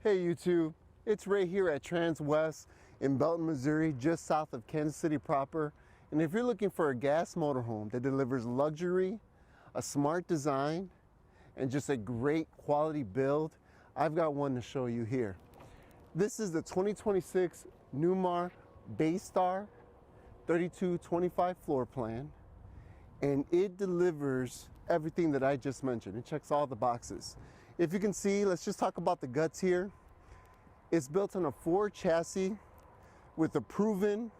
Hey YouTube, it's Ray here at Transwest in Belton, Missouri, just south of Kansas City proper. And if you're looking for a gas motorhome that delivers luxury, a smart design, and just a great quality build, I've got one to show you here. This is the 2026 Newmar Bay Star 3225 floor plan, and it delivers everything that I just mentioned. It checks all the boxes. If you can see, let's just talk about the guts here. It's built on a Ford chassis with a proven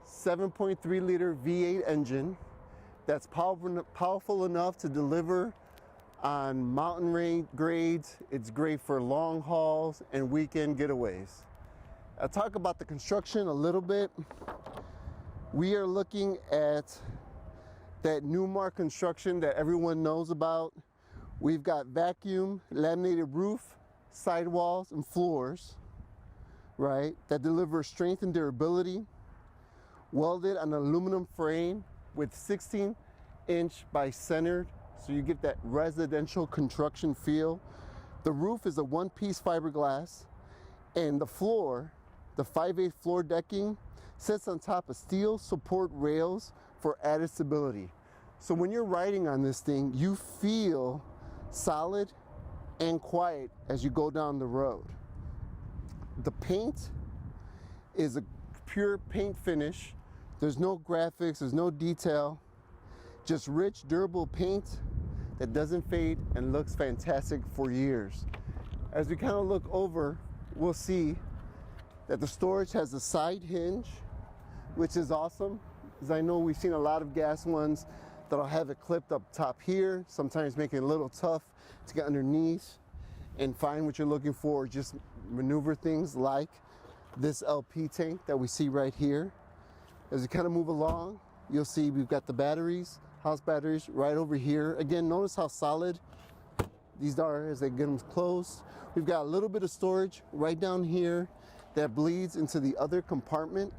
7.3 liter V8 engine that's powerful enough to deliver on mountain range grades. It's great for long hauls and weekend getaways. I'll talk about the construction a little bit. We are looking at that Newmar construction that everyone knows about. We've got vacuum laminated roof, sidewalls, and floors, right, that deliver strength and durability, welded on an aluminum frame with 16-inch by centered, so you get that residential construction feel. The roof is a one-piece fiberglass, and the floor, the 5/8 floor decking, sits on top of steel support rails for added stability. So when you're riding on this thing, you feel solid and quiet as you go down the road. The paint is a pure paint finish. There's no graphics, there's no detail, just rich, durable paint that doesn't fade and looks fantastic for years. As we kind of look over, we'll see that the storage has a side hinge, which is awesome, because I know we've seen a lot of gas ones that'll have it clipped up top here, sometimes making it a little tough to get underneath and find what you're looking for, just maneuver things like this LP tank that we see right here. As we kind of move along, you'll see we've got the batteries, house batteries right over here. Again, notice how solid these are as they get them closed. We've got a little bit of storage right down here that bleeds into the other compartment,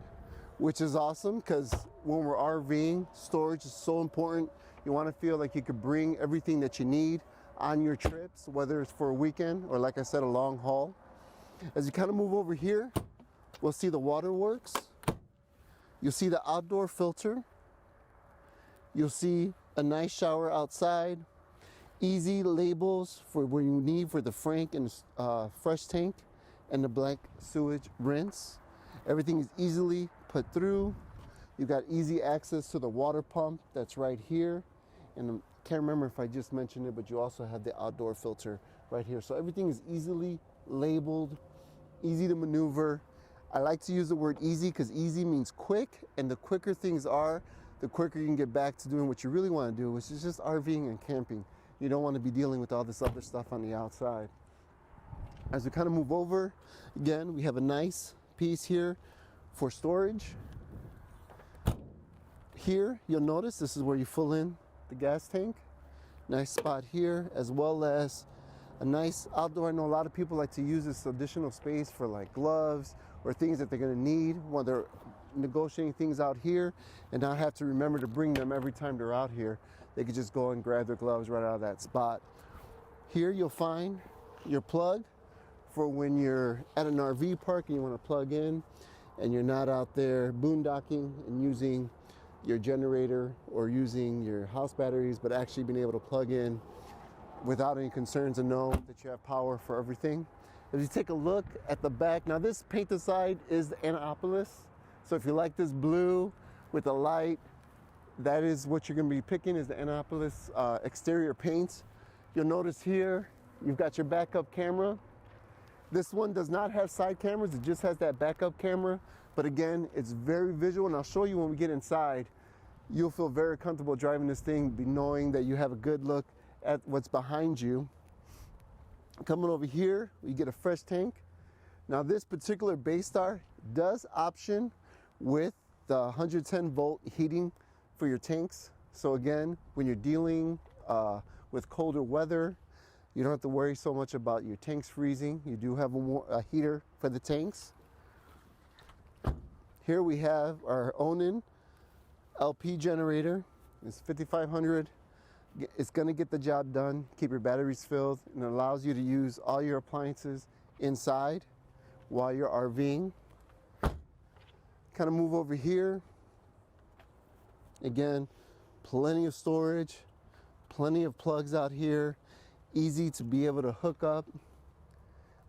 which is awesome because when we're RVing, storage is so important. You want to feel like you could bring everything that you need on your trips, whether it's for a weekend or, like I said, a long haul. As you kind of move over here, we'll see the waterworks. You'll see the outdoor filter. You'll see a nice shower outside. Easy labels for what you need for the Frank and fresh tank and the black sewage rinse. Everything is easily put through. You've got easy access to the water pump that's right here. And I can't remember if I just mentioned it, but you also have the outdoor filter right here. So everything is easily labeled, easy to maneuver. I like to use the word easy because easy means quick, and the quicker things are, the quicker you can get back to doing what you really want to do, which is just RVing and camping. You don't want to be dealing with all this other stuff on the outside. As we kind of move over, again, we have a nice piece here for storage. Here, you'll notice this is where you fill in the gas tank. Nice spot here, as well as a nice outdoor. I know a lot of people like to use this additional space for like gloves or things that they're going to need when they're negotiating things out here and not have to remember to bring them every time they're out here. They could just go and grab their gloves right out of that spot. Here you'll find your plug for when you're at an RV park and you want to plug in and you're not out there boondocking and using your generator or using your house batteries, but actually being able to plug in without any concerns and know that you have power for everything. If you take a look at the back, now this painted side is the Annapolis. So if you like this blue with the light, that is what you're going to be picking, is the Annapolis exterior paint. You'll notice here, you've got your backup camera. This one does not have side cameras, it just has that backup camera. But again, it's very visual, and I'll show you when we get inside. You'll feel very comfortable driving this thing, be knowing that you have a good look at what's behind you. Coming over here, we get a fresh tank. Now this particular Bay Star does option with the 110 volt heating for your tanks. So again, when you're dealing with colder weather, you don't have to worry so much about your tanks freezing. You do have a heater for the tanks. Here we have our Onan LP generator. It's 5500. It's going to get the job done, keep your batteries filled, and it allows you to use all your appliances inside while you're RVing. Kind of move over here. Again, plenty of storage, plenty of plugs out here, easy to be able to hook up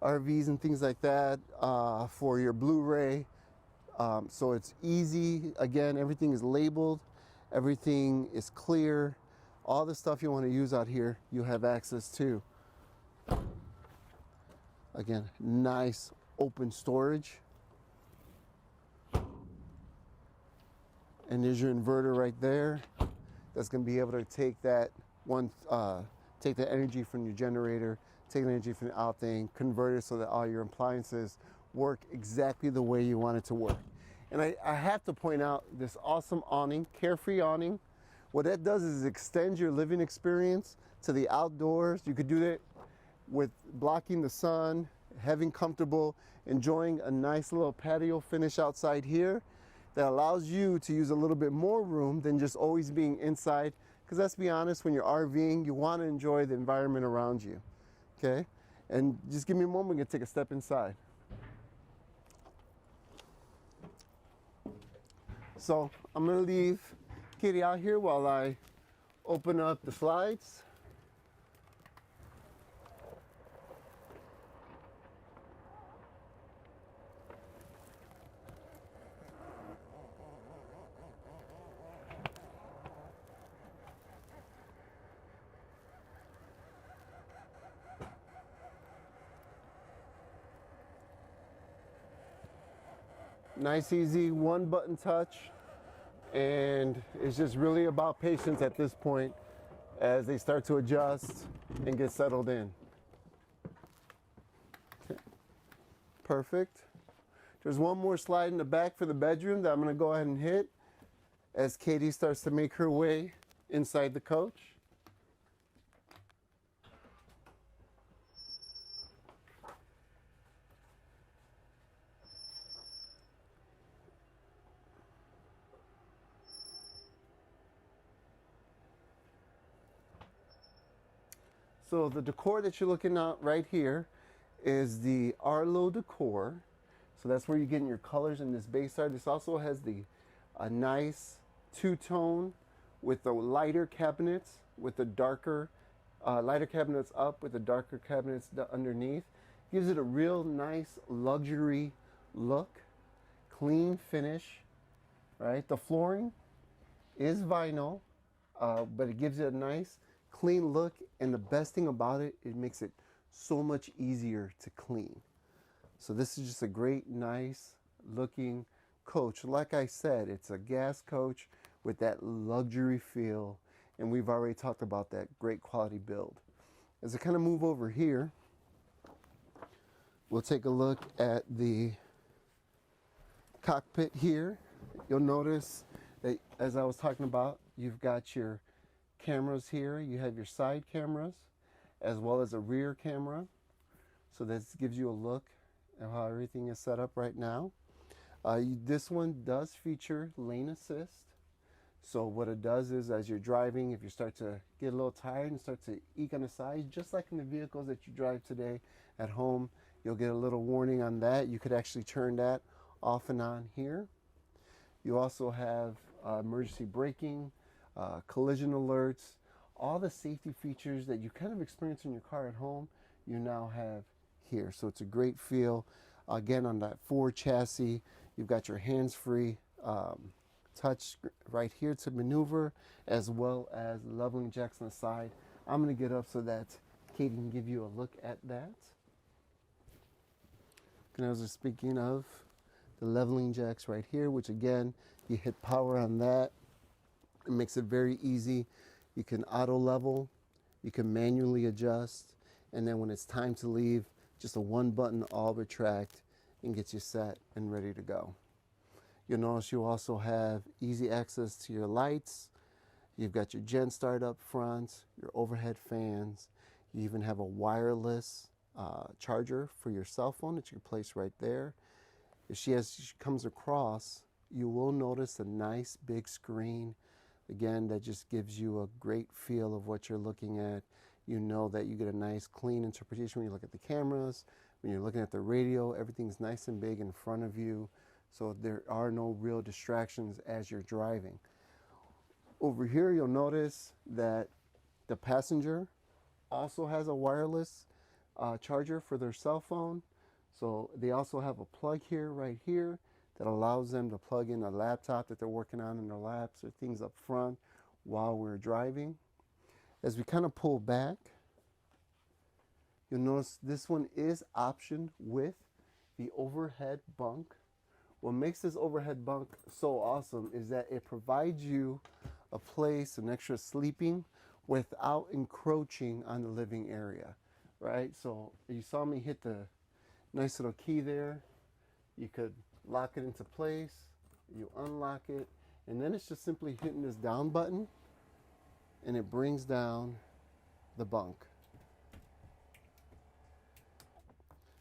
RVs and things like that for your Blu-ray. So it's easy. Again, everything is labeled, everything is clear. All the stuff you want to use out here, you have access to. Again, nice open storage. And there's your inverter right there. That's going to be able to take that take the energy from your generator, take the energy from the out thing, convert it so that all your appliances work exactly the way you want it to work. And I have to point out this awesome awning, Carefree awning. What that does is extend your living experience to the outdoors. You could do that with blocking the sun, having comfortable, enjoying a nice little patio finish outside here that allows you to use a little bit more room than just always being inside. Because let's be honest, when you're RVing, you want to enjoy the environment around you, okay? And just give me a moment, we're gonna take a step inside. So I'm gonna leave Katie out here while I open up the slides. Nice, easy, one button touch, and it's just really about patience at this point as they start to adjust and get settled in. Okay. Perfect. There's one more slide in the back for the bedroom that I'm going to go ahead and hit as Katie starts to make her way inside the coach. So the decor that you're looking at right here is the Arlo decor. So that's where you're getting your colors in this Bay Star. This also has a nice two-tone with the lighter cabinets, with the darker, lighter cabinets up with the darker cabinets underneath. Gives it a real nice luxury look, clean finish, right? The flooring is vinyl, but it gives it a nice clean look, and the best thing about it, it makes it so much easier to clean. So this is just a great, nice looking coach. Like I said, it's a gas coach with that luxury feel, and we've already talked about that great quality build. As I kind of move over here, we'll take a look at the cockpit here. You'll notice that, as I was talking about, you've got your cameras here. You have your side cameras as well as a rear camera. So this gives you a look at how everything is set up right now. This one does feature lane assist. So what it does is, as you're driving, if you start to get a little tired and start to eke on the sides, just like in the vehicles that you drive today at home, you'll get a little warning on that. You could actually turn that off and on here. You also have emergency braking, collision alerts, all the safety features that you kind of experience in your car at home, you now have here. So it's a great feel. Again, on that Ford chassis, you've got your hands-free touch right here to maneuver, as well as leveling jacks on the side. I'm going to get up so that Katie can give you a look at that. And I was just speaking of the leveling jacks right here, which again, you hit power on that. It makes it very easy. You can auto level, you can manually adjust, and then when it's time to leave, just a one button all retract and gets you set and ready to go. You'll notice you also have easy access to your lights. You've got your gen start up front, your overhead fans. You even have a wireless charger for your cell phone that you can place right there. If she comes across, you will notice a nice big screen. Again, that just gives you a great feel of what you're looking at. you know that you get a nice clean interpretation when you look at the cameras. When you're looking at the radio, everything's nice and big in front of you, so there are no real distractions as you're driving. Over here, you'll notice that the passenger also has a wireless charger for their cell phone. So they also have a plug here, right here, that allows them to plug in a laptop that they're working on in their laps or things up front while we're driving. As we kind of pull back, you'll notice this one is optioned with the overhead bunk. What makes this overhead bunk so awesome is that it provides you a place, an extra sleeping, without encroaching on the living area, right? So you saw me hit the nice little key there. You could lock it into place, you unlock it, and then it's just simply hitting this down button and it brings down the bunk.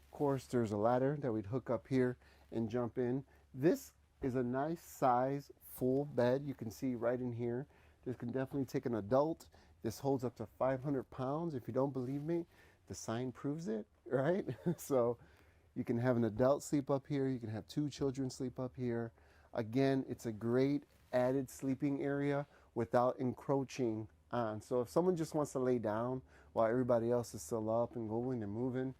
Of course, there's a ladder that we'd hook up here and jump in. This is a nice size full bed. You can see right in here. This can definitely take an adult. This holds up to 500 pounds. If you don't believe me, the sign proves it, right? So you can have an adult sleep up here. You can have 2 children sleep up here. Again, it's a great added sleeping area without encroaching on. So if someone just wants to lay down while everybody else is still up and going and moving,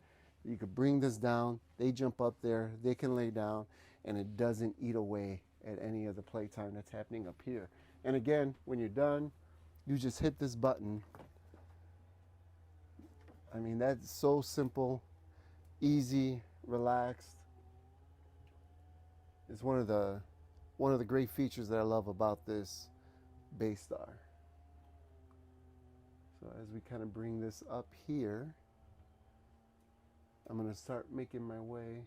you could bring this down. They jump up there, they can lay down, and it doesn't eat away at any of the playtime that's happening up here. And again, when you're done, you just hit this button. I mean, that's so simple, easy, relaxed. It's one of the great features that I love about this Bay Star. So as we kind of bring this up here, I'm going to start making my way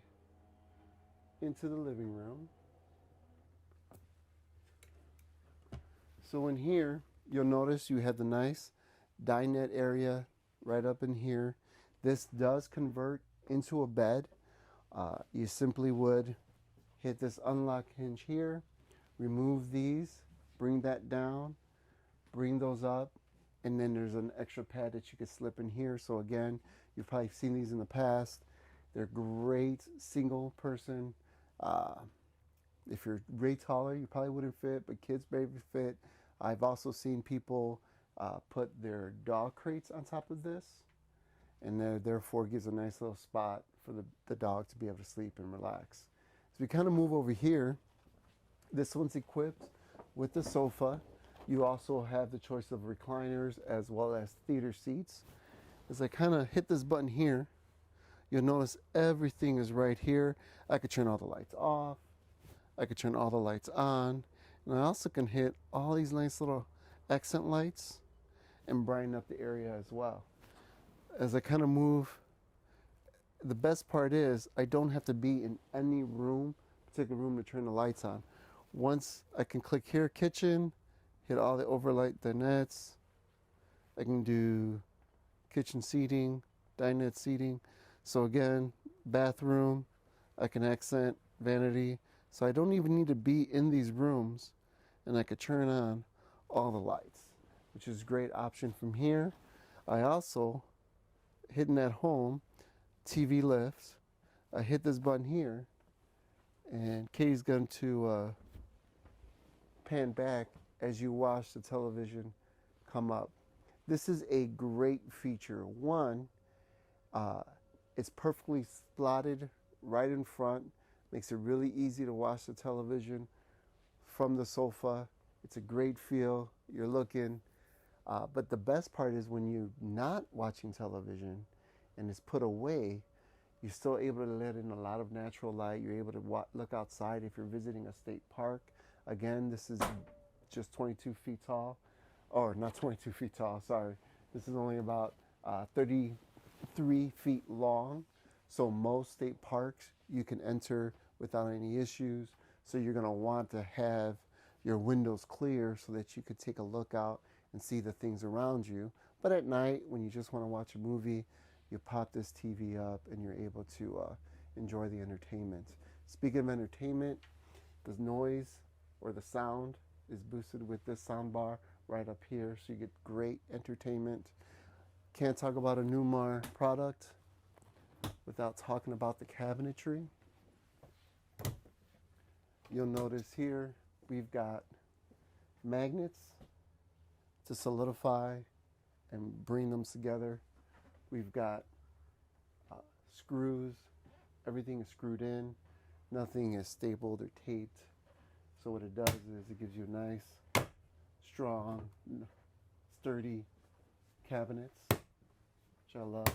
into the living room. So in here, you'll notice you have the nice dinette area right up in here. This does convert into a bed. You simply would hit this unlock hinge here, remove these, bring that down, bring those up, and then there's an extra pad that you could slip in here. So again, you've probably seen these in the past. They're great single person. If you're way taller, you probably wouldn't fit, but kids may fit. I've also seen people put their dog crates on top of this, and therefore gives a nice little spot for the dog to be able to sleep and relax. As we kind of move over here, this one's equipped with the sofa. You also have the choice of recliners as well as theater seats. As I kind of hit this button here, you'll notice everything is right here. I could turn all the lights off. I could turn all the lights on. And I also can hit all these nice little accent lights and brighten up the area as well. As I kind of move, the best part is I don't have to be in any room, particular room, to turn the lights on. Once I can click here, kitchen, hit all the overlight dinettes. I can do kitchen seating, dinette seating. So again, bathroom, I can accent vanity. So I don't even need to be in these rooms, and I could turn on all the lights, which is a great option from here. I also, hitting at home, TV lifts. I hit this button here, and Katie's going to pan back as you watch the television come up. This is a great feature. One, it's perfectly slotted right in front. Makes it really easy to watch the television from the sofa. It's a great feel. You're looking. But the best part is when you're not watching television and it's put away, you're still able to let in a lot of natural light. You're able to look outside if you're visiting a state park. Again, this is just 22 feet tall. Or not 22 feet tall, sorry. This is only about 33 feet long. So most state parks you can enter without any issues. So you're going to want to have your windows clear so that you could take a look out and see the things around you. But at night, when you just want to watch a movie, you pop this TV up and you're able to enjoy the entertainment. Speaking of entertainment, the noise or the sound is boosted with this sound bar right up here, so you get great entertainment. Can't talk about a Newmar product without talking about the cabinetry. You'll notice here we've got magnets to solidify and bring them together. We've got screws. Everything is screwed in. Nothing is stapled or taped. So what it does is it gives you nice, strong, sturdy cabinets, which I love.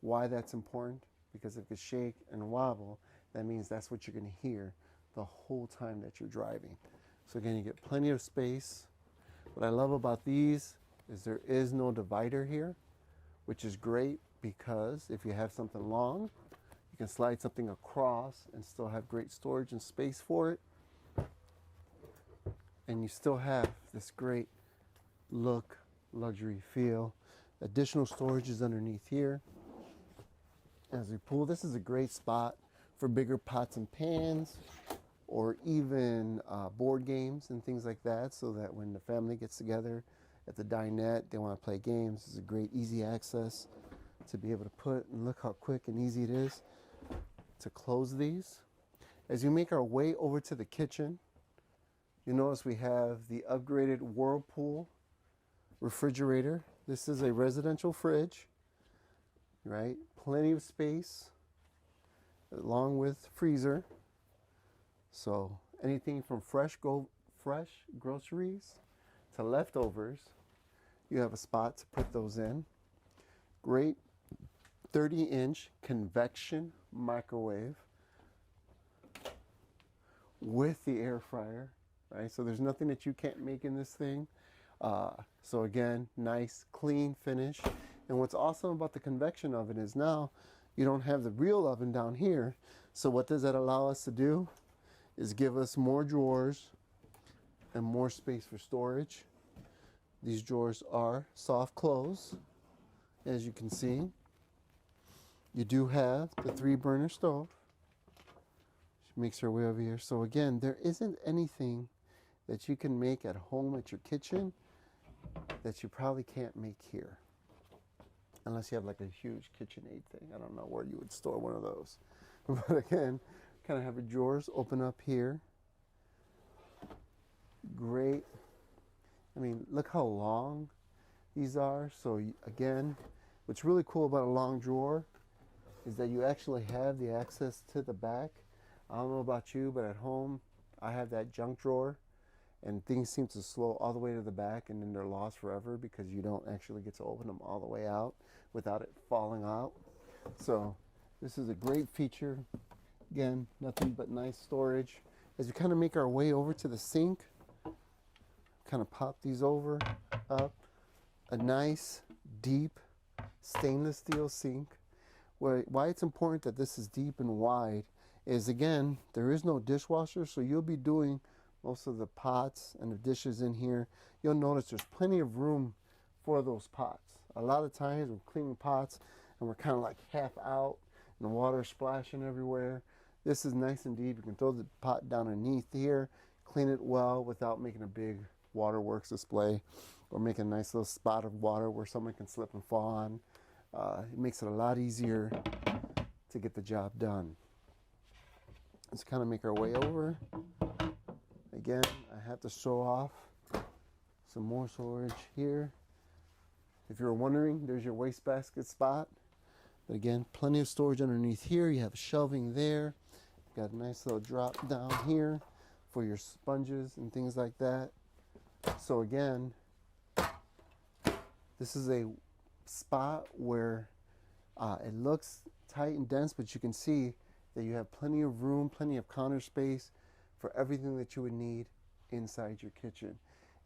Why that's important? Because if it shake and wobble, that means that's what you're going to hear the whole time that you're driving. So again, you get plenty of space. What I love about these is there is no divider here, which is great because if you have something long, you can slide something across and still have great storage and space for it. And you still have this great look, luxury feel. Additional storage is underneath here. As we pull, this is a great spot for bigger pots and pans, or even board games and things like that, so that when the family gets together at the dinette, they want to play games. It's a great easy access to be able to put, and look how quick and easy it is to close these. As you make our way over to the kitchen, you notice we have the upgraded Whirlpool refrigerator. This is a residential fridge, right? Plenty of space, along with freezer. So anything from fresh groceries to leftovers, you have a spot to put those in. Great 30-inch convection microwave with the air fryer, right? So there's nothing that you can't make in this thing. So again, nice, clean finish. And what's awesome about the convection oven is now you don't have the real oven down here. So what does that allow us to do is give us more drawers and more space for storage. These drawers are soft close, as you can see. You do have the 3-burner stove. She makes her way over here. So again, there isn't anything that you can make at home at your kitchen that you probably can't make here. Unless you have like a huge KitchenAid thing. I don't know where you would store one of those. But again, kind of have your drawers open up here. Great. I mean, look how long these are. So again, what's really cool about a long drawer is that you actually have the access to the back. I don't know about you, but at home, I have that junk drawer, and things seem to slow all the way to the back, and then they're lost forever because you don't actually get to open them all the way out without it falling out. So this is a great feature. Again, nothing but nice storage. As we kind of make our way over to the sink, kind of pop these over, up. A nice, deep stainless steel sink. Why it's important that this is deep and wide is, again, there is no dishwasher, so you'll be doing most of the pots and the dishes in here. You'll notice there's plenty of room for those pots. A lot of times we're cleaning pots and we're kind of like half out and the water splashing everywhere. This is nice and deep. You can throw the pot down underneath here, clean it well without making a big waterworks display or making a nice little spot of water where someone can slip and fall on. It makes it a lot easier to get the job done. Let's kind of make our way over. Again, I have to show off some more storage here. If you're wondering, there's your wastebasket spot. But again, plenty of storage underneath here. You have shelving there. You've got a nice little drop down here for your sponges and things like that. So again, this is a spot where it looks tight and dense, but you can see that you have plenty of room, plenty of counter space for everything that you would need inside your kitchen.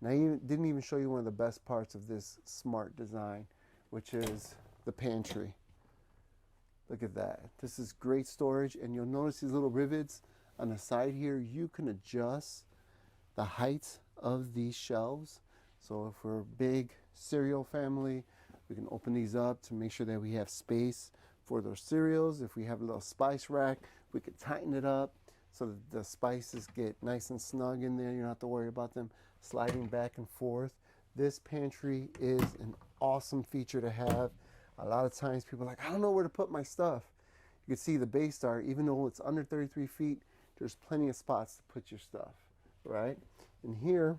And I didn't even show you one of the best parts of this smart design, which is the pantry. Look at that. This is great storage, and you'll notice these little rivets on the side here. You can adjust the height of these shelves. So if we're a big cereal family, we can open these up to make sure that we have space for those cereals. If we have a little spice rack, we could tighten it up so that the spices get nice and snug in there. You don't have to worry about them sliding back and forth. This pantry is an awesome feature to have. A lot of times people are like, I don't know where to put my stuff. You can see the Bay Star, even though it's under 33 feet, there's plenty of spots to put your stuff, right? And here,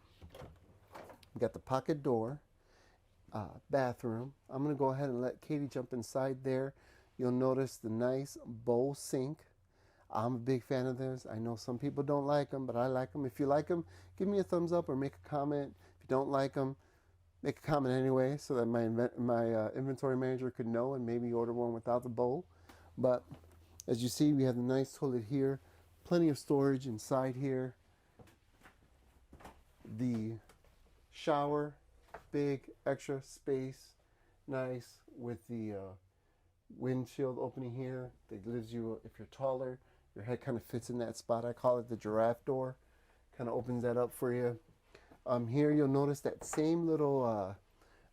we got the pocket door, bathroom. I'm gonna go ahead and let Katie jump inside there. You'll notice the nice bowl sink. I'm a big fan of this. I know some people don't like them, but I like them. If you like them, give me a thumbs up or make a comment. If you don't like them, make a comment anyway so that my inventory manager could know and maybe order one without the bowl. But as you see, we have the nice toilet here. Plenty of storage inside here. The shower, big extra space, nice with the windshield opening here that gives you, if you're taller, your head kind of fits in that spot. I call it the giraffe door. Kind of opens that up for you. Here you'll notice that same little,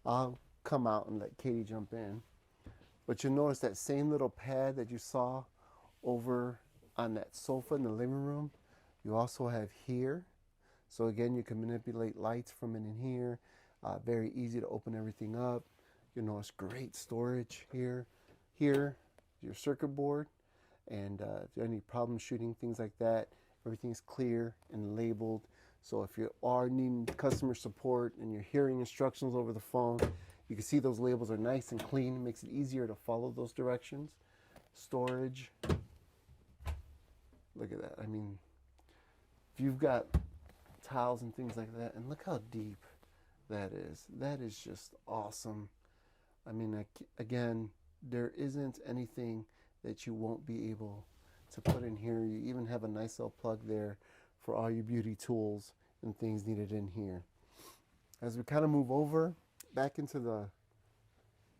I'll come out and let Katie jump in, but you'll notice that same little pad that you saw over on that sofa in the living room, you also have here. So again, you can manipulate lights from in here. Very easy to open everything up. You'll notice great storage here. Here, your circuit board, and if you have any problem shooting, things like that, everything's clear and labeled. So if you are needing customer support and you're hearing instructions over the phone, you can see those labels are nice and clean. It makes it easier to follow those directions. Storage. Look at that. I mean, if you've got towels and things like that, and look how deep that is. That is just awesome. I mean, again, there isn't anything that you won't be able to put in here. You even have a nice little plug there for all your beauty tools and things needed in here. As we kind of move over back into the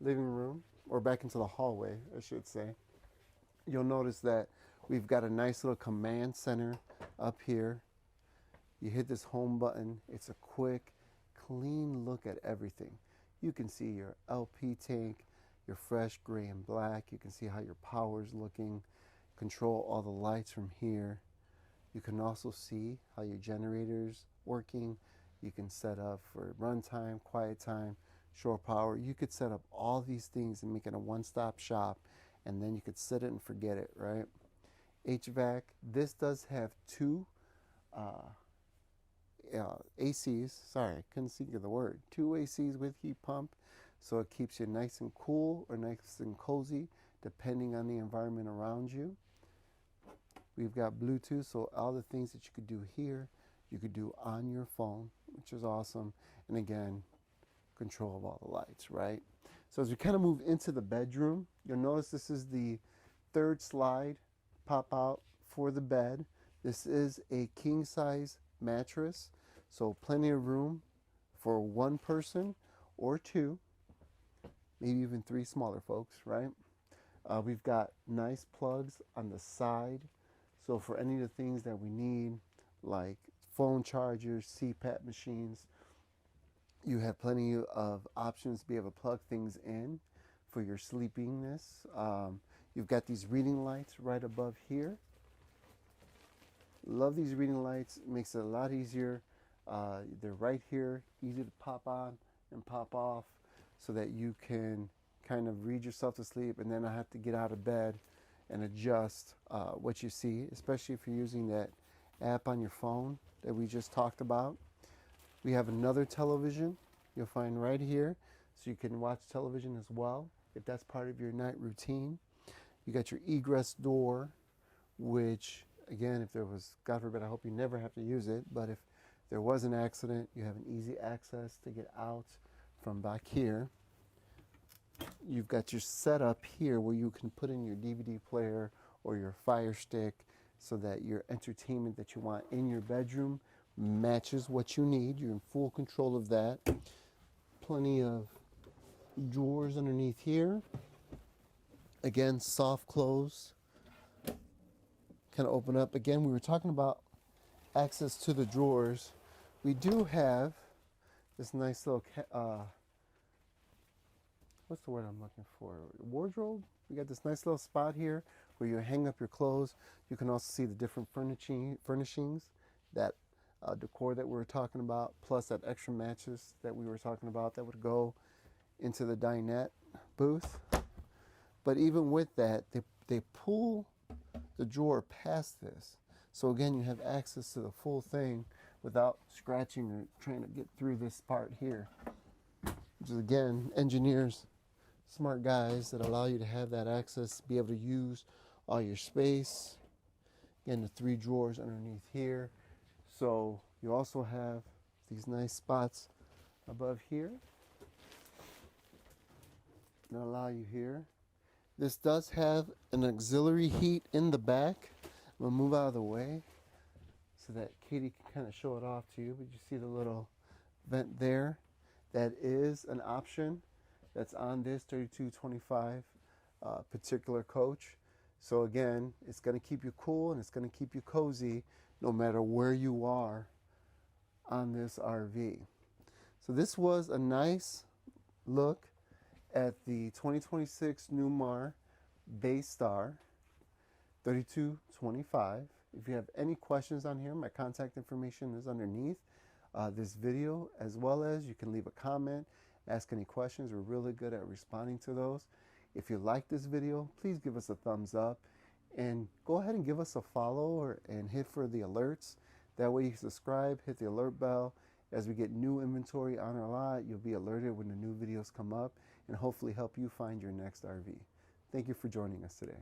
living room, or back into the hallway, I should say, you'll notice that we've got a nice little command center up here. You hit this home button. It's a quick, clean look at everything. You can see your LP tank, your fresh gray and black. You can see how your power's looking. Control all the lights from here. You can also see how your generator's working. You can set up for runtime, quiet time, shore power. You could set up all these things and make it a one-stop shop, and then you could set it and forget it, right? HVAC, this does have two ACs, sorry, I couldn't think of the word, two ACs with heat pump, so it keeps you nice and cool or nice and cozy depending on the environment around you. We've got Bluetooth, so all the things that you could do here, you could do on your phone, which is awesome. And again, control of all the lights, right? So as we kind of move into the bedroom, you'll notice this is the third slide pop out for the bed. This is a king size mattress, so plenty of room for one person or two, maybe even three smaller folks, right? We've got nice plugs on the side, so for any of the things that we need, like phone chargers, CPAP machines, you have plenty of options to be able to plug things in for your sleepiness. You've got these reading lights right above here. Love these reading lights. It makes it a lot easier. They're right here, easy to pop on and pop off so that you can kind of read yourself to sleep and then not have to get out of bed and adjust what you see, especially if you're using that app on your phone that we just talked about. We have another television you'll find right here, so you can watch television as well if that's part of your night routine. You got your egress door, which again, if there was, God forbid, I hope you never have to use it, but if there was an accident, you have an easy access to get out from back here. You've got your setup here where you can put in your DVD player or your Fire Stick so that your entertainment that you want in your bedroom matches what you need. You're in full control of that. Plenty of drawers underneath here. Again, soft close. Kind of open up. Again, we were talking about access to the drawers. We do have this nice little, what's the word I'm looking for? Wardrobe. We got this nice little spot here where you hang up your clothes. You can also see the different furnishings, that decor that we were talking about, plus that extra mattress that we were talking about that would go into the dinette booth. But even with that, they pull the drawer past this. So again, you have access to the full thing without scratching or trying to get through this part here. Which is, again, engineers, smart guys that allow you to have that access, be able to use all your space. Again, the 3 drawers underneath here. So you also have these nice spots above here that allow you here. This does have an auxiliary heat in the back. I'm gonna move out of the way so that Katie can kind of show it off to you. But you see the little vent there. That is an option that's on this 3225 particular coach. So again, it's going to keep you cool and it's going to keep you cozy no matter where you are on this RV. So this was a nice look at the 2026 Newmar Bay Star 3225. If you have any questions on here, my contact information is underneath this video, as well as you can leave a comment, ask any questions. We're really good at responding to those. If you like this video, please give us a thumbs up and go ahead and give us a follow and hit for the alerts. That way you can subscribe, hit the alert bell. As we get new inventory on our lot, you'll be alerted when the new videos come up and hopefully help you find your next RV. Thank you for joining us today.